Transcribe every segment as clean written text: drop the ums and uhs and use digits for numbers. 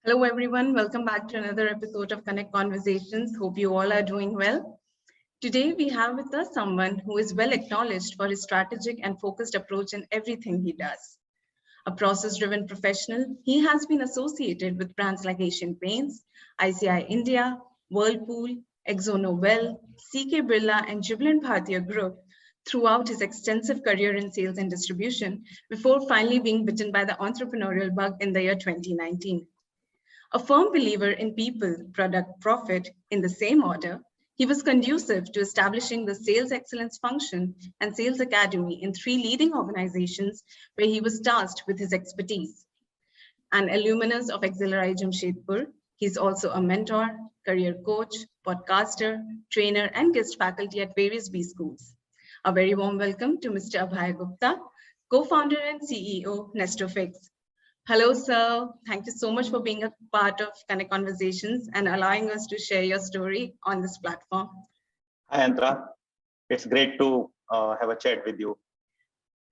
Hello, everyone. Welcome back to another episode of Konnect Conversations. Hope you all are doing well. Today, we have with us someone who is well acknowledged for his strategic and focused approach in everything he does. A process-driven professional, he has been associated with brands like Asian Paints, ICI India, Whirlpool, ExxonMobil, CK Birla, and Jubilant Bhartiya Group throughout his extensive career in sales and distribution before finally being bitten by the entrepreneurial bug in the year 2019. A firm believer in people, product, profit in the same order, he was conducive to establishing the Sales Excellence Function and Sales Academy in 3 leading organizations where he was tasked with his expertise. An alumnus of Auxiliary Jamshedpur, he's also a mentor, career coach, podcaster, trainer, and guest faculty at various B schools. A very warm welcome to Mr. Abhaya Gupta, co-founder and CEO, Nestofix. Hello, sir. Thank you so much for being a part of Konnect Conversations and allowing us to share your story on this platform. Hi, Antra. It's great to have a chat with you.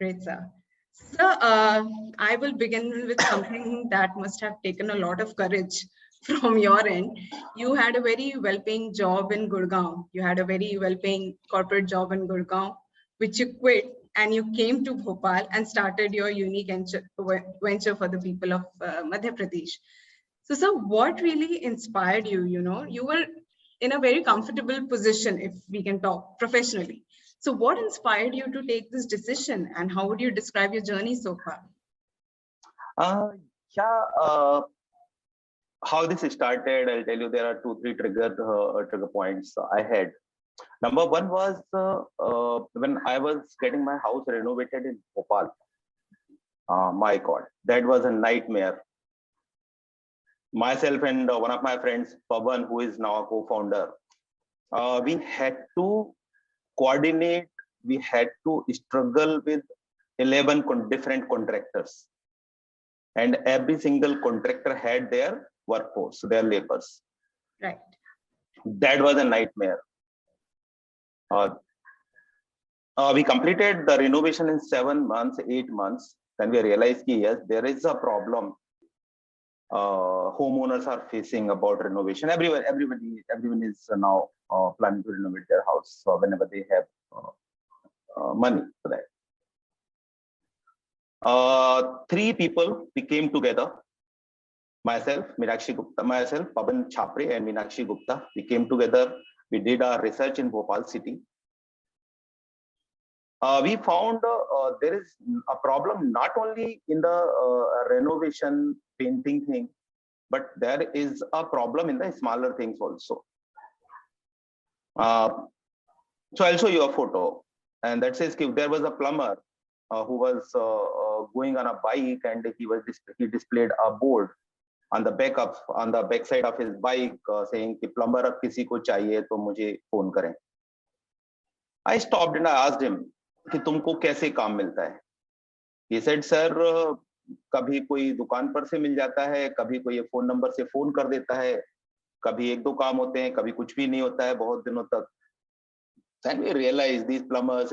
Great, sir. Sir, I will begin with something that must have taken a lot of courage from your end. You had a very well-paying job in Gurgaon. You had a very well-paying corporate job in Gurgaon, which you quit and you came to Bhopal and started your unique venture for the people of Madhya Pradesh. So, sir, what really inspired you? You know, you were in a very comfortable position, if we can talk professionally. So what inspired you to take this decision and how would you describe your journey so far? How this started, I'll tell you, there are 2-3 trigger points I had. Number one was when I was getting my house renovated in Bhopal. My God, that was a nightmare. Myself and one of my friends, Pawan, who is now a co-founder, we had to coordinate, we had to struggle with 11 different contractors. And every single contractor had their workforce, their laborers. Right. That was a nightmare. We completed the renovation in 7 months, 8 months. Then we realized, yes, there is a problem. Homeowners are facing about renovation. Everyone is now planning to renovate their house whenever they have money for that. 3 people, we came together. Myself, Pawan Chhapre and Meenakshi Gupta. We came together. We did our research in Bhopal city. We found there is a problem not only in the renovation painting thing, but there is a problem in the smaller things also. So I'll show you a photo, and that says there was a plumber who was going on a bike, and he displayed a board on the back side of his bike saying कि plumber अब किसी को चाहिए तो मुझे phone करें. I stopped and I asked him कि तुमको कैसे काम मिलता है? He said, sir, कभी कोई दुकान पर से मिल जाता है, कभी कोई फोन नंबर से फोन कर देता है, कभी 1-2 काम होते हैं, कभी कुछ भी नहीं होता है बहुत दिनों तक. Then we realized these plumbers,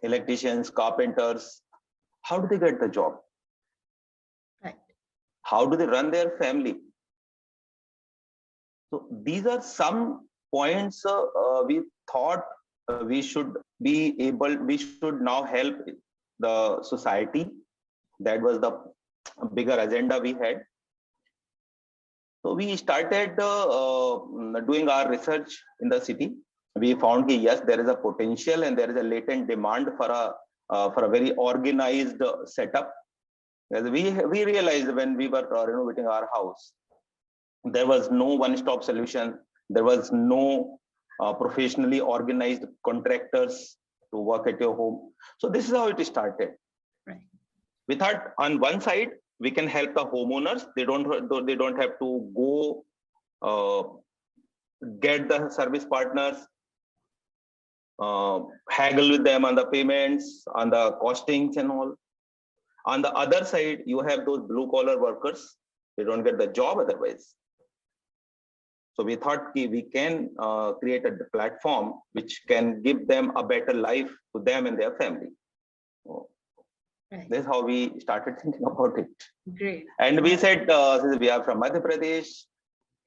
electricians, carpenters, how do they get the job? Right. How do they run their family? So these are some points we thought we should now help the society. That was the bigger agenda we had. So we started doing our research in the city. We found that yes, there is a potential and there is a latent demand for a very organized setup. As we realized when we were renovating our house, there was no one-stop solution. There was no professionally organized contractors to work at your home. So this is how it started. Right. We thought on one side we can help the homeowners. They don't have to go get the service partners, haggle with them on the payments, on the costings and all. On the other side, you have those blue-collar workers. They don't get the job otherwise. So we thought we can create a platform which can give them a better life to them and their family. Right. That's how we started thinking about it. Great. And we said, since we are from Madhya Pradesh.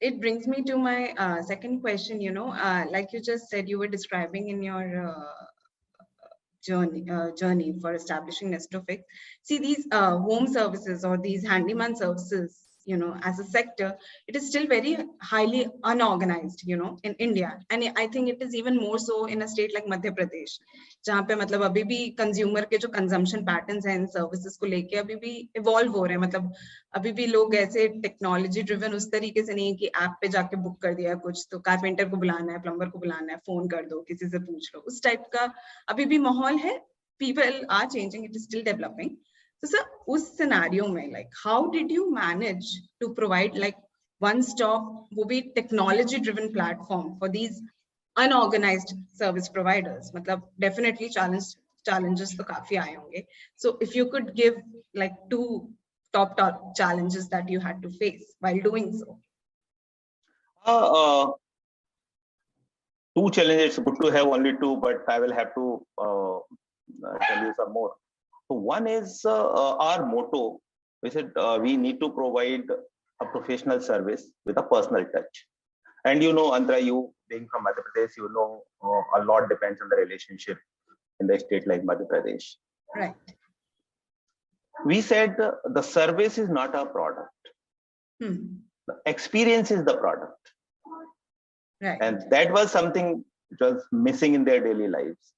It brings me to my second question. Like you just said, you were describing in your journey for establishing Nestofix. See, these home services or these handyman services, as a sector, it is still very highly unorganized, in India. And I think it is even more so in a state like Madhya Pradesh, जहाँ पे मतलब अभी भी consumer के जो consumption patterns हैं इन services को लेके अभी भी इवॉल्व हो रहे हैं. मतलब अभी भी लोग ऐसे टेक्नोलॉजी ड्रिवन उस तरीके से नहीं है कि ऐप पे जाके बुक कर दिया कुछ, तो कारपेंटर को बुलाना है, प्लम्बर को बुलाना है, फोन कर दो, किसी से पूछ लो, उस टाइप का अभी भी माहौल है. People are changing, it is still developing. So sir, उस scenario में, like, how did you manage to provide like one stop, वो भी technology driven platform for these unorganized service providers? मतलब definitely challenges तो काफी आए होंगे. So if you could give like two top challenges that you had to face while doing so. Two challenges. Good to have only two, but I will have to tell you some more. So one is our motto. We said we need to provide a professional service with a personal touch. And Andra, you being from Madhya Pradesh, a lot depends on the relationship in the state like Madhya Pradesh. Right. We said the service is not a product. The experience is the product. Right. And that was something which was missing in their daily lives.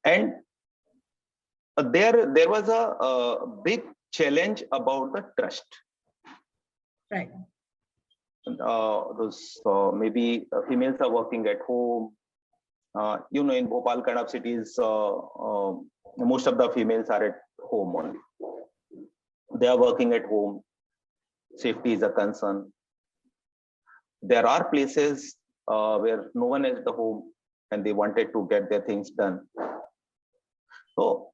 And there was a big challenge about the trust. Right. Those maybe females are working at home. In Bhopal kind of cities, most of the females are at home only. They are working at home. Safety is a concern. There are places where no one is at the home and they wanted to get their things done. So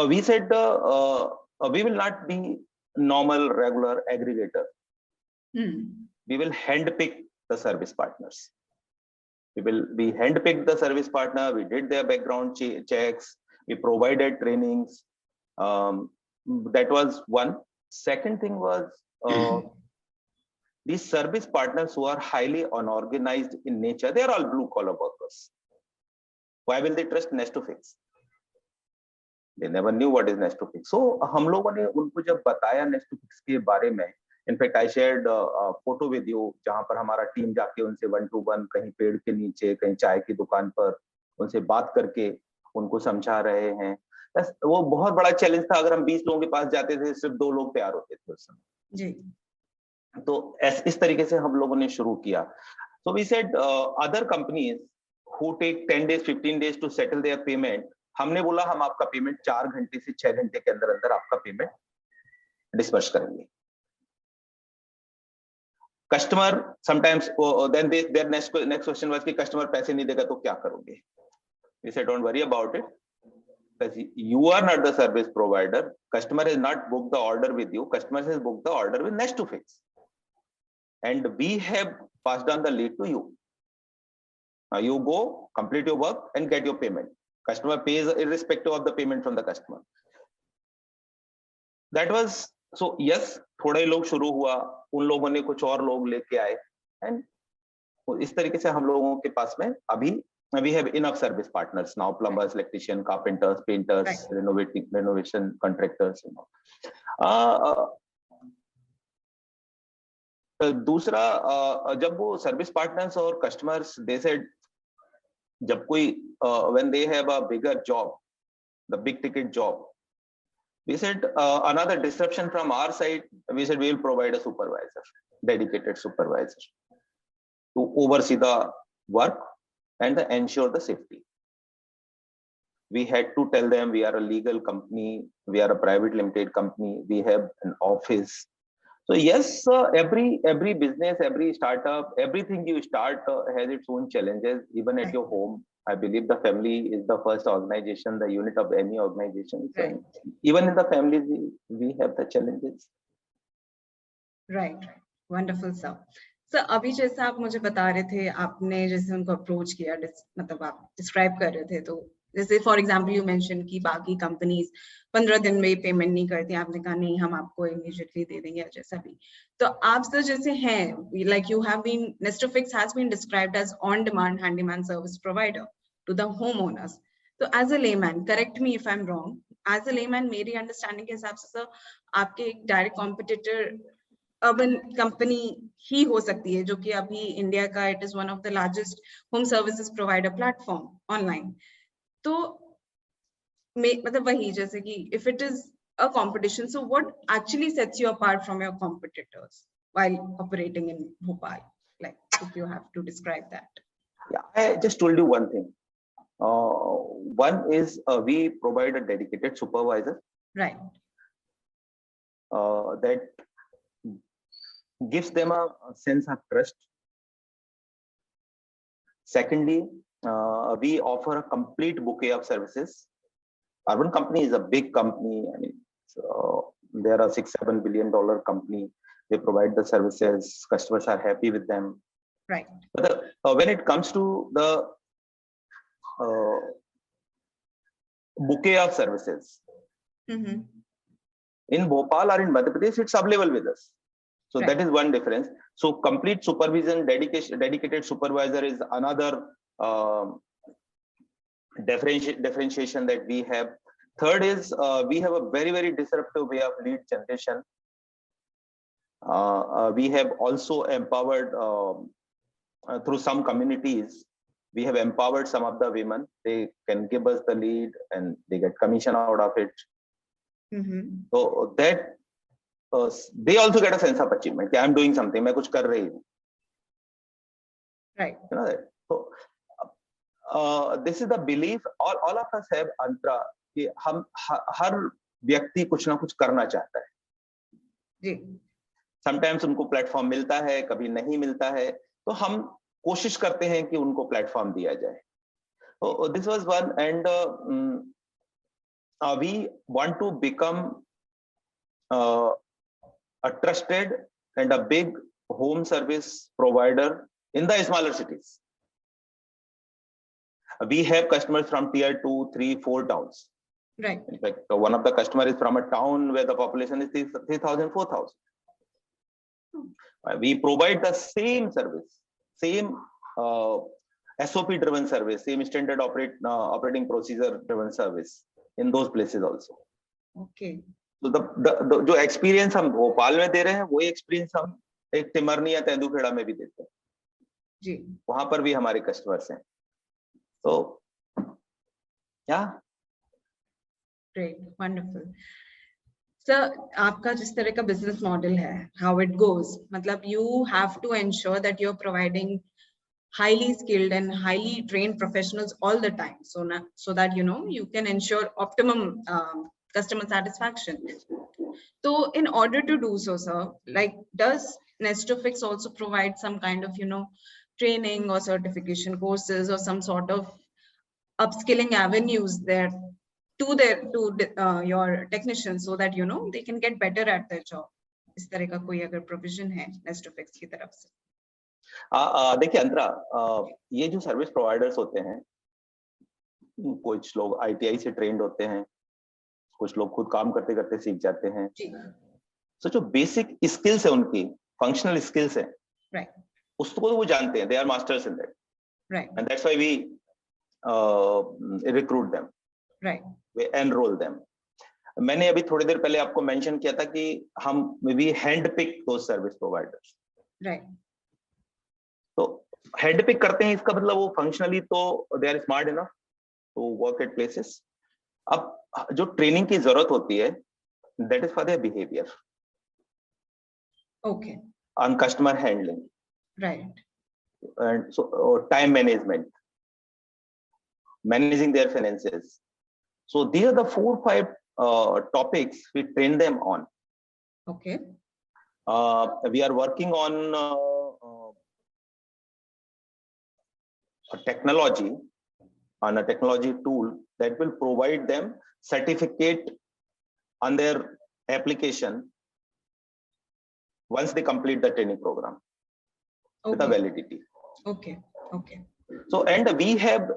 we said we will not be normal, regular aggregator. We will handpick the service partners. We handpicked the service partner. We did their background checks. We provided trainings. That was one. Second thing was these service partners who are highly unorganized in nature, they are all blue collar workers. Why will they trust Nestofix? They never knew what is Nestofix. So हम लोगों ने उनको जब बताया Nestofix के बारे में, in fact I shared a photo with you जहाँ पर हमारा टीम जाके उनसे 1-to-1 कहीं पेड़ के नीचे, कहीं चाय की दुकान पर उनसे बात करके उनको समझा रहे हैं. वो बहुत बड़ा चैलेंज था. अगर हम 20 लोगों के पास जाते थे, सिर्फ 2 लोग तैयार होते थे उस समय जी. तो इस तरीके से हम लोगों ने शुरू किया. So we said other companies who take 10 days, 15 days to settle their payment, हमने बोला हम आपका पेमेंट 4 घंटे से 6 घंटे के अंदर अंदर आपका पेमेंट डिस्पर्स करेंगे. Customer sometimes then there next question was कि कस्टमर पैसे नहीं देगा तो क्या करोगे? We said don't worry about it. Because you are not the service provider. Customer has not booked the order with you. Customer has booked the order with Nestofix. And we have passed on the lead to you. Now you go, complete your work and get your payment. Customer pays irrespective of the payment from the customer. That was, so yes, थोड़ा ही लोग शुरू हुआ, उन लोगों ने कुछ और लोग लेके आए, and इस तरीके से हम लोगों के पास में अभी we have enough service partners now, plumbers, electricians, carpenters, painters, right. renovation contractors. दूसरा जब वो सर्विस पार्टनर्स और कस्टमर्स दे सेड जब कोई when they have a bigger job, the big ticket job, we said another disruption from our side, we said we will provide a supervisor, dedicated supervisor to oversee the work and ensure the safety. We had to tell them we are a legal company, we are a private limited company, we have an office. So yes, every business, every startup, everything you start has its own challenges. Even at your home, I believe the family is the first organization, the unit of any organization. So right. Even in the families, we have the challenges. Right. Wonderful, sir. Sir अभी जैसा आप मुझे बता रहे थे, आपने जैसे उनको अप्रोच किया, मतलब आप डिस्क्राइब कर रहे थे, तो जैसे फॉर एग्जाम्पल यू मेंशन कि बाकी कंपनीज 15 दिन में पेमेंट नहीं करती, आपने कहा नहीं हम आपको इमीडिएटली दे देंगे या जैसा भी। तो आप सर जैसे हैं, like you have been, Nestofix has been described as on demand handyman service provider to the home owners. तो as a layman, correct me if I am wrong, as a layman मेरी understanding के हिसाब से sir आपके एक direct competitor Urban Company ही हो सकती है, जो कि अभी इंडिया का it is one of the largest home services provider platform online. तो मतलब वही, जैसे कि if it is a competition, so what actually sets you apart from your competitors while operating in Bhopal, like if you have to describe that? Yeah, I just told you one thing. One is we provide a dedicated supervisor, Right. That gives them a sense of trust. Secondly, we offer a complete bouquet of services. Urban company is a big company. I mean, they are a $6-7 billion company. They provide the services. Customers are happy with them. Right. But when it comes to the bouquet of services, in Bhopal or in Madhya Pradesh, it's available with us. So right. That is one difference. So complete supervision, dedicated supervisor is another differentiation that we have. Third is we have a very, very disruptive way of lead generation. We have also empowered through some communities. We have empowered some of the women. They can give us the lead and they get commission out of it. So that they also get a sense of achievement. Okay, I'm doing something. मैं कुछ कर रही हूँ. Right. You know that. So this is the belief. All of us have अंतरा कि हम हर व्यक्ति कुछ ना कुछ करना चाहता है. जी. Sometimes उनको प्लेटफॉर्म मिलता है, कभी नहीं मिलता है, तो हम कोशिश करते हैं कि उनको प्लेटफॉर्म दिया जाए. So this was one, and we want to become a trusted and a big home service provider in the smaller cities. We have customers from tier 2, 3, 4 towns. Right. In fact, one of the customers is from a town where the population is 3,000, 4,000. We provide the same service, same SOP driven service, same standard operating procedure driven service in those places also. Okay. So the जो experience हम भोपाल में दे रहे हैं, वही experience हम एक टिमरनी या तेंदुखेड़ा में भी देते हैं. जी. वहां पर भी हमारे customers हैं. So yeah. Great, wonderful. Sir, आपका जिस तरह का business model है, how it goes, मतलब you have to ensure that you're providing highly skilled and highly trained professionals all the time, so that you can ensure optimum customer satisfaction. So in order to do so, sir, like does Nestofix also provide some kind of training or certification courses or some sort of upskilling avenues there to your technicians, so that they can get better at their job? इस तरह का कोई अगर provision है Nestofix की तरफ से? देखिए अंतरा, ये जो सर्विस प्रोवाइडर्स होते हैं, कुछ लोग ITI से ट्रेंड होते हैं, कुछ लोग खुद काम करते करते सीख जाते हैं. So जो बेसिक स्किल्स है उनकी, फंक्शनल स्किल्स है, right, उसको तो वो जानते हैं. They are masters in that. Right. And that's why we recruit them. Right. We enroll them. मैंने अभी थोड़ी देर पहले आपको मेंशन किया था कि हम we handpick those service providers. Right. तो हैंडपिक करते हैं, इसका मतलब वो फंक्शनली तो they are smart enough to work at places. अब जो ट्रेनिंग की जरूरत होती है, that is for their behaviour. Okay. On customer handling. Right. And so time management, managing their finances. So these are the 4-5 topics we train them on. Okay. We are working on a technology tool that will provide them certificate on their application once they complete the training program. Okay. With a validity. Okay. Okay. So, and we have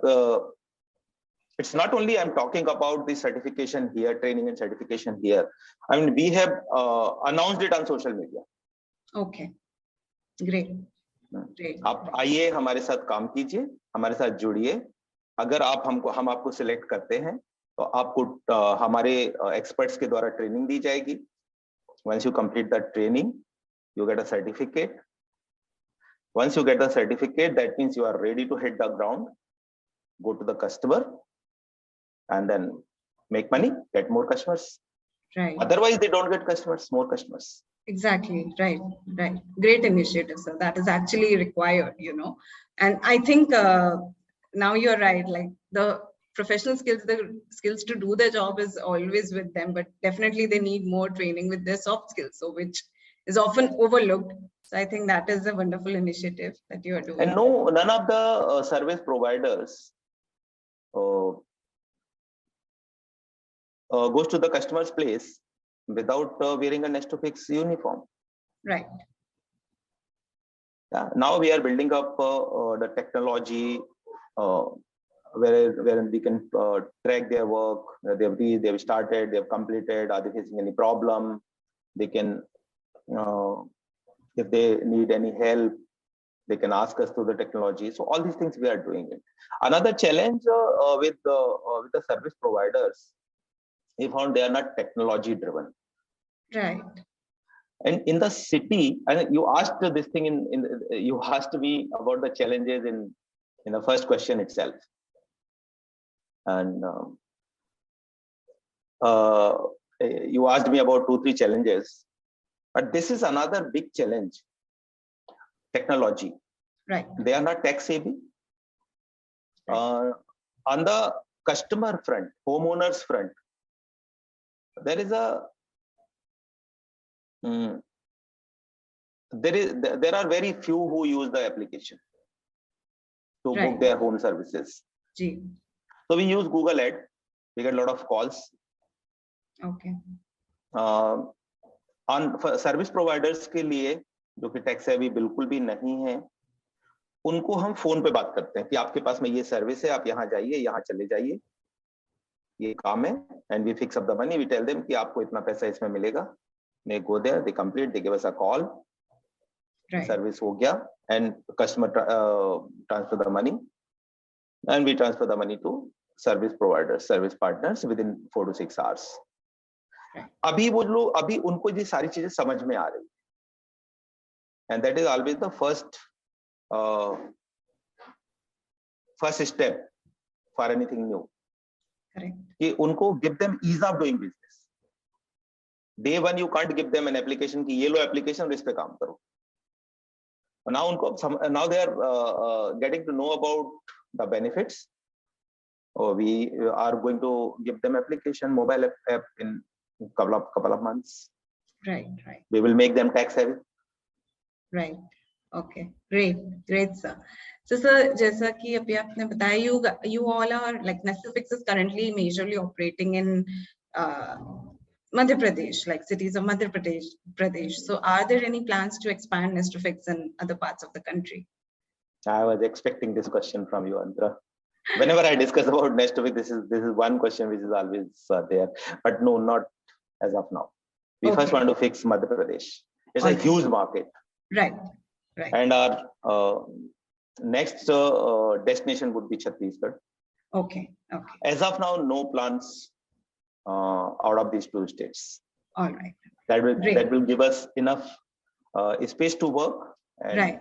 It's not only I'm talking about the certification here, training and certification here. I mean, we have announced it on social media. Okay, great. Great. आप आइए हमारे साथ काम कीजिए, हमारे साथ जुड़िए. अगर हम आपको सिलेक्ट करते हैं तो आपको हमारे एक्सपर्ट्स के द्वारा ट्रेनिंग दी जाएगी. Once you complete that training, you get a certificate. Once you get the certificate, that means you are ready to hit the ground, go to the customer, and then make money, get more customers. Right. Otherwise, they don't get customers, more customers. Exactly. Right. Right. Great initiative, sir. That is actually required, you know. And I think now you're right. Like the professional skills, the skills to do their job is always with them, but definitely they need more training with their soft skills, so which is often overlooked. So I think that is a wonderful initiative that you are doing. And no, none of the service providers goes to the customer's place without wearing a Nestofix uniform. Right. Yeah. Now we are building up the technology where we can track their work. They've started, they've completed. Are they facing any problem? They can, if they need any help, they can ask us through the technology. So all these things we are doing it. Another challenge with the service providers, we found they are not technology driven. Right. And in the city, and you asked this thing you asked me about the challenges in the first question itself. And you asked me about 2-3 challenges, but this is another big challenge. Technology. Right. They are not tech savvy. On the customer front, homeowners front, there is a there are very few who use the application to book their home services. Gee. So we use Google Ad. We get a lot of calls. Okay. On service providers के लिए जो कि tax सेवी बिल्कुल भी नहीं है, उनको हम फोन पे बात करते हैं कि आपके पास में ये सर्विस है, आप यहाँ जाइए, यहाँ चले जाइए, ये काम है, and we fix up the money. We tell them कि आपको इतना पैसा इसमें मिलेगा. They go there, they complete, they give us a call. Right. Service हो गया, and customer transfer the money, and we transfer the money to service providers, service partners within 4 to 6 hours. Right. अभी उनको ये सारी चीजें समझ में आ रही, and that is always the first step for anything new. Correct. कि उनको give them ease of doing business. Day one you can't give them an application कि ये लो application और इस पे काम करो. Now they are getting to know about the benefits. We are going to give them application, mobile app in couple of months. Right, right. We will make them tax savvy. Right. Okay. Great, sir. So, sir, जैसा कि अभी आपने बताया, you all are like Nestofix is currently majorly operating in Madhya Pradesh, like cities of Madhya Pradesh. So, are there any plans to expand Nestofix in other parts of the country? I was expecting this question from you, Andra. Whenever I discuss about Nestofix, this is one question which is always there. But no, not as of now. We first want to fix Madhya Pradesh. It's a huge market. Right. Right. And our next destination would be Chhattisgarh. Okay. Okay. As of now, no plans out of these 2 states. All right. That will give us enough space to work. And right.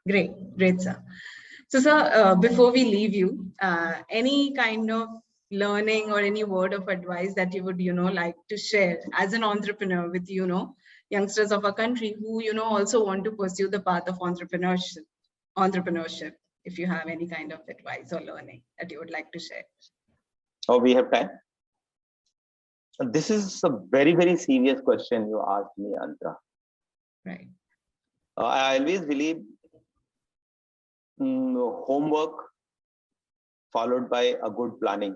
Great, sir. So, sir, before we leave you, any kind of learning or any word of advice that you would, like to share as an entrepreneur with, youngsters of our country who, also want to pursue the path of entrepreneurship, if you have any kind of advice or learning that you would like to share. Oh, we have time. This is a very, very serious question you asked me, Andra. Right. I always believe homework followed by a good planning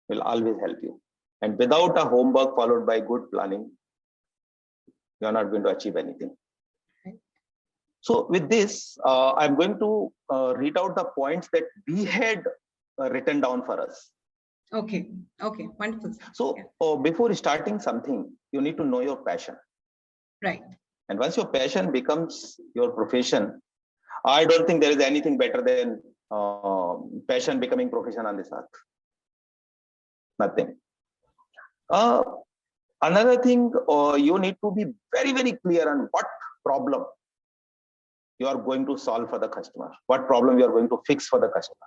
will always help you. And without a homework followed by good planning, you're not going to achieve anything. So with this, I'm going to read out the points that we had written down for us. Okay. Okay. Wonderful. So before starting something, you need to know your passion. Right. And once your passion becomes your profession, I don't think there is anything better than passion becoming profession on this earth. Nothing. Another thing, you need to be very, very clear on what problem you are going to solve for the customer, what problem you are going to fix for the customer.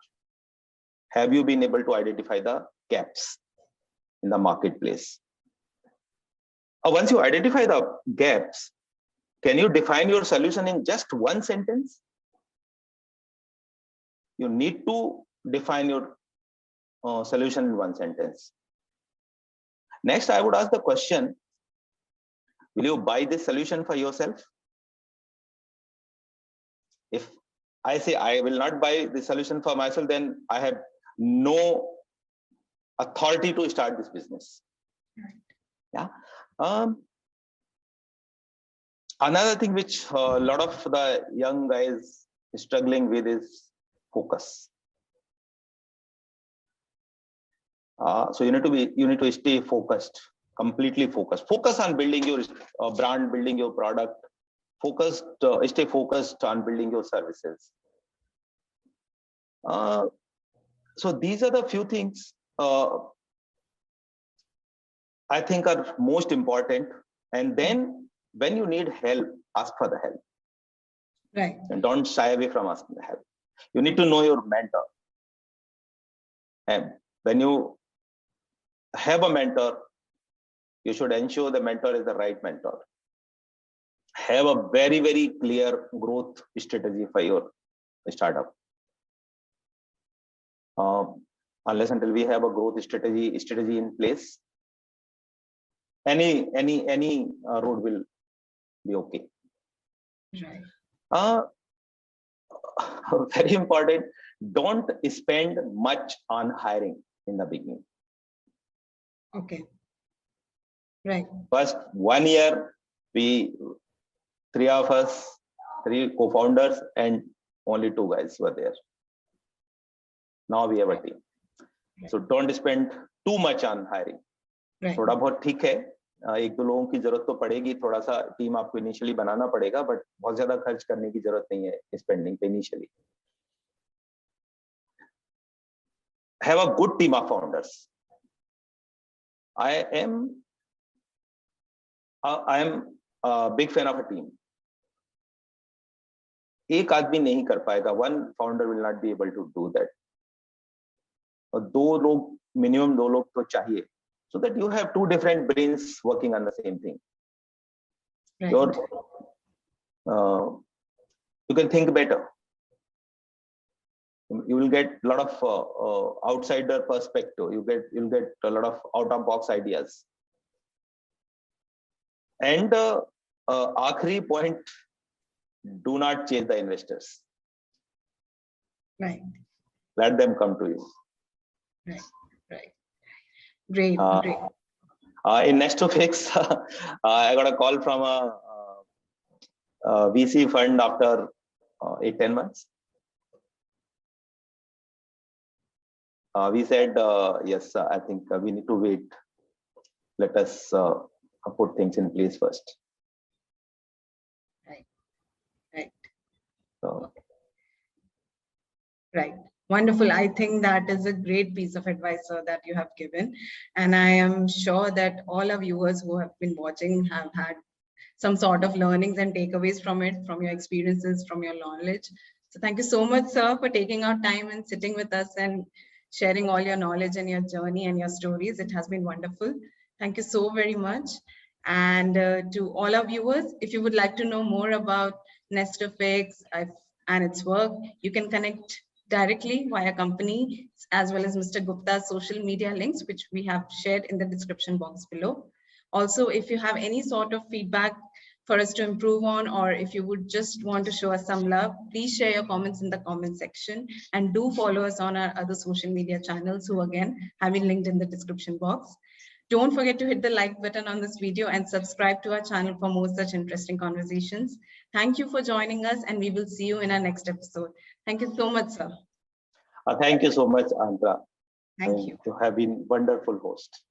Have you been able to identify the gaps in the marketplace? Once you identify the gaps, can you define your solution in just one sentence? You need to define your solution in one sentence. Next, I would ask the question, will you buy this solution for yourself? If I say I will not buy the solution for myself, then I have no authority to start this business. Yeah. Another thing which a lot of the young guys is struggling with is focus. So you need to stay focused, completely focused. Focus on building your brand, building your product. Stay focused on building your services. So these are the few things I think are most important. And then when you need help, ask for the help. Right. And don't shy away from asking the help. You need to know your mentor. And when you have a mentor, you should ensure the mentor is the right mentor. Have a very, very clear growth strategy for your startup. Unless until we have a growth strategy in place, any road will be okay. Right. Very important. Don't spend much on hiring in the beginning. Okay. Right. First 1 year, three co-founders and only 2 guys were there. Now we have a team. So don't spend too much on hiring. थोड़ा बहुत ठीक है, 1-2 लोगों की जरूरत तो पड़ेगी, थोड़ा सा टीम आपको इनिशियली बनाना पड़ेगा, बट बहुत ज्यादा खर्च करने की जरूरत नहीं है स्पेंडिंग पे initially. Have a good team of founders. I am a big fan of a team. एक आदमी नहीं कर पाएगा, one founder will not be able to do that. और minimum 2 लोग तो चाहिए, so that you have 2 different brains working on the same thing. Right. You can think better. You will get a lot of outsider perspective. You'll get a lot of out of box ideas. And आखिरी point, do not chase the investors. Right. Let them come to you. Right. Right. Great. Great. In Nestofix, I got a call from a VC fund after 8-10 months. We said, yes, I think we need to wait. Let us put things in place first. Right. Right. So. Right. Wonderful. I think that is a great piece of advice, sir, that you have given. And I am sure that all our viewers who have been watching have had some sort of learnings and takeaways from it, from your experiences, from your knowledge. So thank you so much, sir, for taking out time and sitting with us and sharing all your knowledge and your journey and your stories. It has been wonderful. Thank you so very much. And to all our viewers, if you would like to know more about Nestofix and its work, you can connect directly via company as well as Mr. Gupta's social media links, which we have shared in the description box below. Also, if you have any sort of feedback for us to improve on, or if you would just want to show us some love, please share your comments in the comment section, and do follow us on our other social media channels, who again have been linked in the description box. Don't forget to hit the like button on this video and subscribe to our channel for more such interesting conversations. Thank you for joining us, and we will see you in our next episode. Thank you so much, sir. Thank you so much, Andra. Thank you. You have been wonderful host.